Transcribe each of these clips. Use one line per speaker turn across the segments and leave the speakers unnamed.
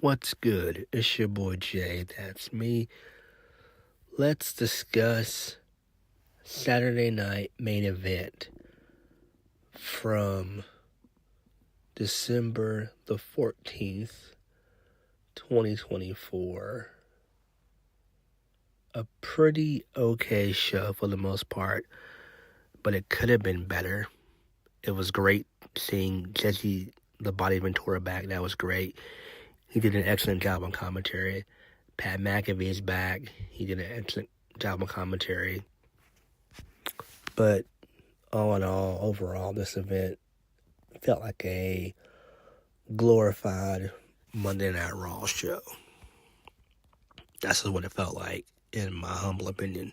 What's good? It's your boy Jay. That's me. Let's discuss Saturday night main event from December the 14th, 2024. A pretty okay show for the most part, but it could have been better. It was great seeing Jesse the Body Ventura back. That was great. He did an excellent job on commentary. Pat McAfee's back. He did an excellent job on commentary. But all in all, overall, this event felt like a glorified Monday Night Raw show. That's what it felt like, in my humble opinion.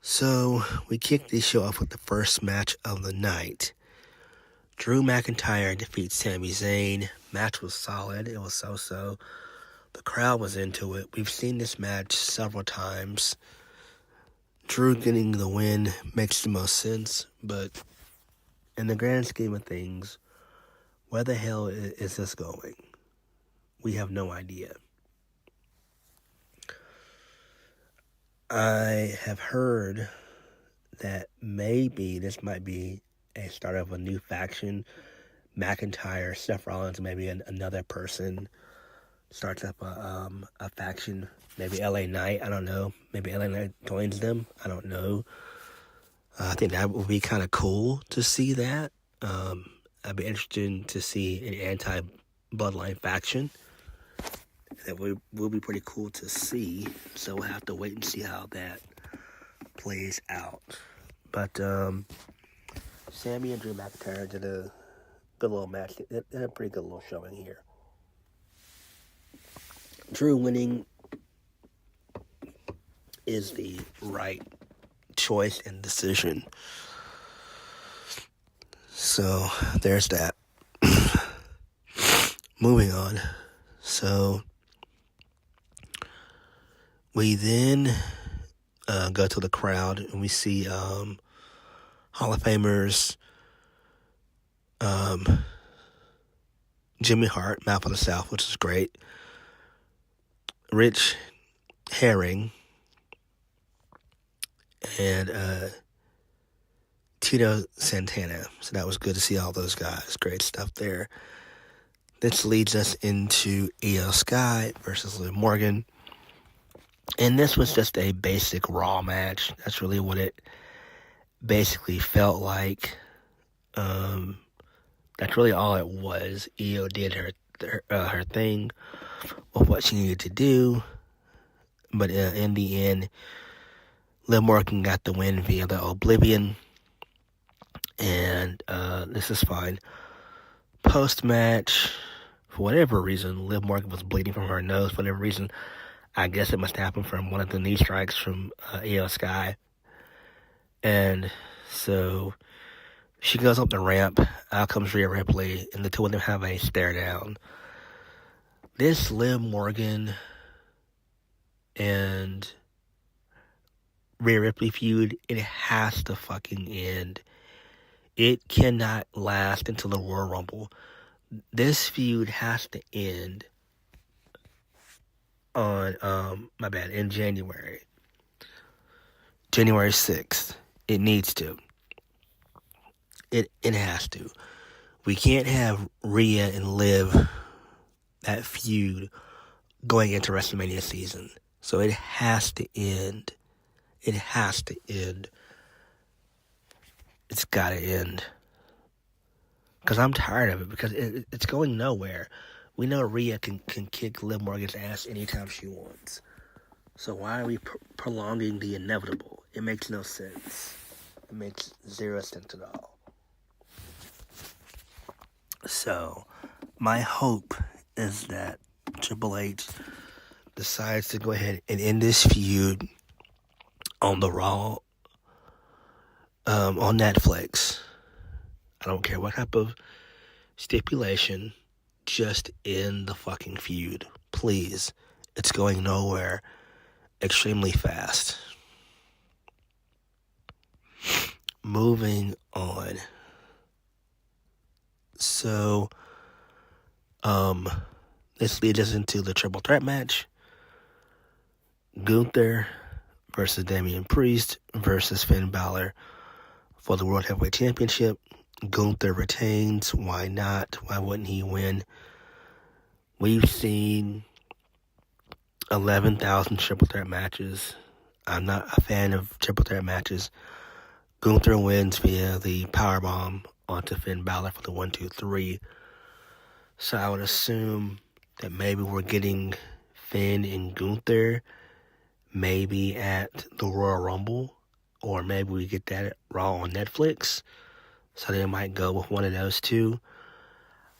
So, we kicked this show off with the first match of the night. Drew McIntyre defeats Sami Zayn. Match was solid. It was so-so. The crowd was into it. We've seen this match several times. Drew getting the win makes the most sense, but in the grand scheme of things, where the hell is this going? We have no idea. I have heard that maybe this might be a start of a new faction. McIntyre, Seth Rollins, maybe another person starts up a faction. Maybe LA Knight, I don't know. Maybe LA Knight joins them, I don't know. I think that would be kind of cool to see that. I'd be interested to see an anti-Bloodline faction. That will be pretty cool to see. So we'll have to wait and see how that plays out. But Sami and Drew McIntyre did a good little match. They had a pretty good little showing here. Drew winning is the right choice and decision. So there's that. Moving on. So we then go to the crowd and we see Hall of Famers Jimmy Hart, Mouth of the South, which is great. Rich Herring and Tito Santana. So that was good to see all those guys. Great stuff there. This leads us into Io Sky versus Liv Morgan. And this was just a basic Raw match. That's really what it basically felt like. That's really all it was. Io did her thing with what she needed to do. But in the end, Liv Morgan got the win via the Oblivion. And this is fine. Post-match, for whatever reason, Liv Morgan was bleeding from her nose. For whatever reason, I guess it must happen from one of the knee strikes from Io Sky. And so she goes up the ramp. Out comes Rhea Ripley, and the two of them have a stare down. This Liv Morgan and Rhea Ripley feud, it has to fucking end. It cannot last until the Royal Rumble. This feud has to end on, in January. January 6th. It needs to. It has to. We can't have Rhea and Liv, that feud, going into WrestleMania season. So it has to end. It has to end. It's gotta end. Because I'm tired of it. Because it's going nowhere. We know Rhea can kick Liv Morgan's ass anytime she wants. So why are we prolonging the inevitable? It makes no sense. It makes zero sense at all. So, my hope is that Triple H decides to go ahead and end this feud on the Raw, on Netflix. I don't care what type of stipulation, just end the fucking feud. Please. It's going nowhere extremely fast. Moving on. So, This leads us into the triple threat match. Gunther versus Damian Priest versus Finn Balor for the World Heavyweight Championship. Gunther retains. Why not? Why wouldn't he win? We've seen 11,000 triple threat matches. I'm not a fan of triple threat matches. Gunther wins via the powerbomb onto Finn Balor for the 1-2-3. So I would assume that maybe we're getting Finn and Gunther maybe at the Royal Rumble, or maybe we get that at Raw on Netflix. So they might go with one of those two.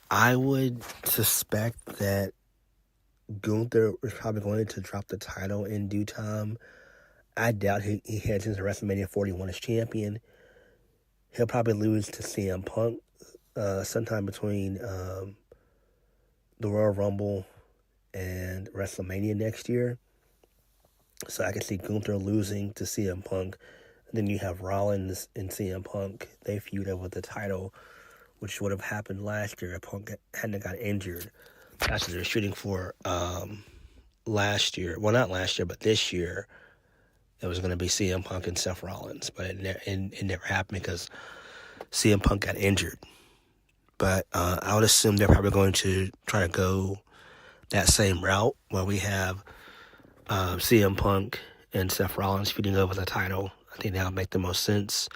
I would suspect that Gunther is probably going to drop the title in due time. I doubt he heads into WrestleMania 41 as champion. He'll probably lose to CM Punk sometime between the Royal Rumble and WrestleMania next year. So I can see Gunther losing to CM Punk. And then you have Rollins and CM Punk. They feud over the title, which would have happened last year if Punk hadn't got injured. That's what they're shooting for last year. Well, not last year, but this year. It was going to be CM Punk and Seth Rollins. But it never happened because CM Punk got injured. But I would assume they're probably going to try to go that same route where we have CM Punk and Seth Rollins feuding over the title. I think that would make the most sense.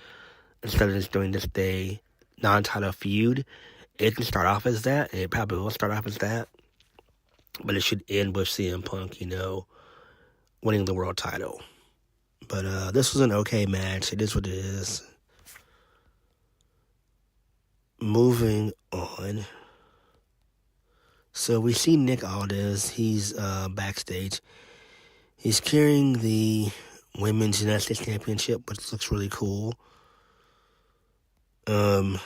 Instead of just doing this day non-title feud, it can start off as that, and it probably will start off as that. But it should end with CM Punk, winning the world title. But this was an okay match. It is what it is. Moving on. So we see Nick Aldis. He's backstage. He's carrying the Women's United States Championship, which looks really cool. And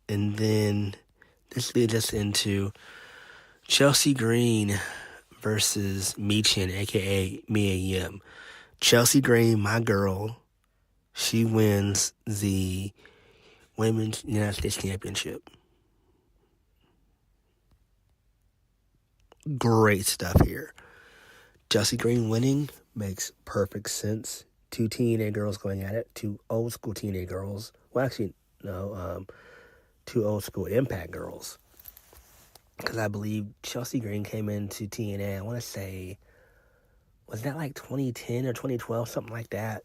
then this leads us into Chelsea Green versus Michin, a.k.a. Mia Yim. Chelsea Green, my girl, she wins the Women's United States Championship. Great stuff here. Chelsea Green winning makes perfect sense. Two TNA girls going at it. Two old school TNA girls. Well, actually, no. Two old school Impact girls. Because I believe Chelsea Green came into TNA, I want to say, was that like 2010 or 2012, something like that?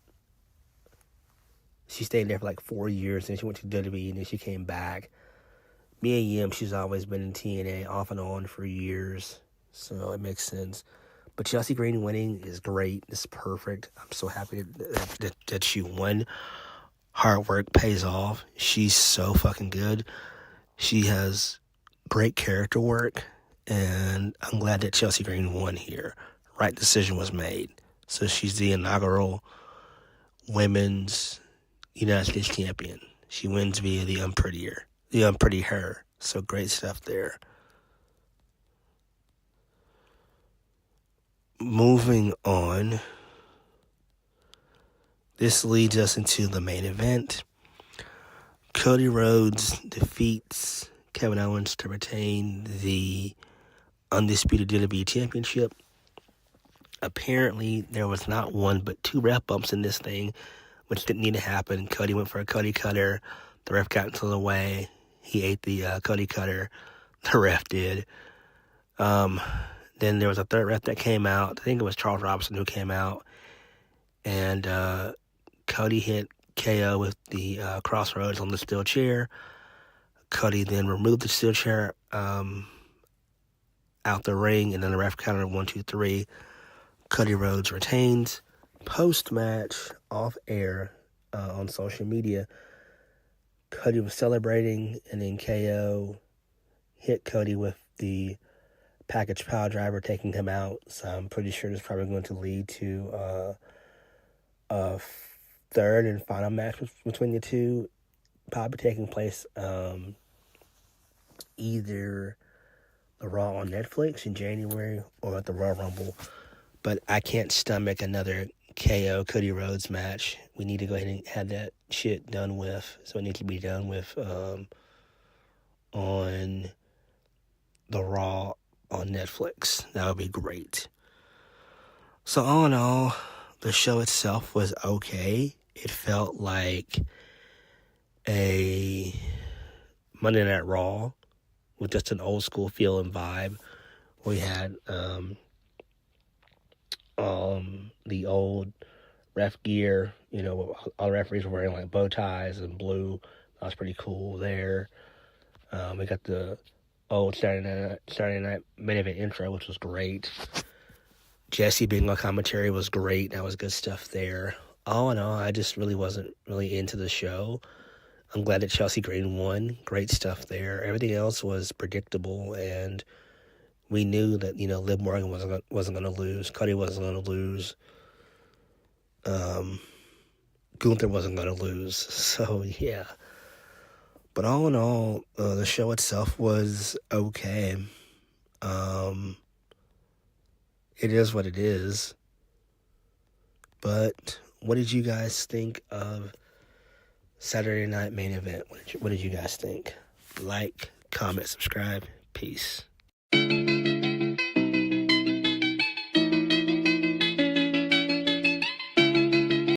She stayed there for like 4 years, and she went to WWE, and then she came back. Mia Yim, she's always been in TNA off and on for years, so it makes sense. But Chelsea Green winning is great. It's perfect. I'm so happy that she won. Hard work pays off. She's so fucking good. She has great character work, and I'm glad that Chelsea Green won here. Right decision was made. So she's the inaugural Women's United States Champion. She wins via the Unpretty Her. So great stuff there. Moving on. This leads us into the main event. Cody Rhodes defeats Kevin Owens to retain the Undisputed WWE Championship. Apparently, there was not one but two ref bumps in this thing, which didn't need to happen. Cody went for a Cody cutter. The ref got into the way. He ate the Cody cutter. The ref did. Then there was a third ref that came out. I think it was Charles Robinson who came out. And Cody hit KO with the Crossroads on the steel chair. Cody then removed the steel chair out the ring, and then the ref counted 1, 2, 3. Cody Rhodes retains. Post-match, off air, on social media, Cody was celebrating, and then KO hit Cody with the package pile driver, taking him out. So I'm pretty sure this is probably going to lead to a third and final match between the two, probably taking place either the Raw on Netflix in January or at the Royal Rumble. But I can't stomach another KO Cody Rhodes match. We need to go ahead and have that shit done with. So it needs to be done with on the Raw on Netflix. That would be great. So all in all, the show itself was okay. It felt like a Monday Night Raw with just an old school feel and vibe. We had the old ref gear, all the referees were wearing like bow ties and blue. That was pretty cool there. We got the old Saturday night main event intro, which was great. Jesse being on commentary was great. That was good stuff there. All in all, I just really wasn't really into the show. I'm glad that Chelsea Green won. Great stuff there. Everything else was predictable, and we knew that, Liv Morgan wasn't going to lose. Cody wasn't going to lose. Gunther wasn't going to lose. So, yeah. But all in all, the show itself was okay. It is what it is. But what did you guys think of Saturday Night Main Event? What did you guys think? Like, comment, subscribe. Peace.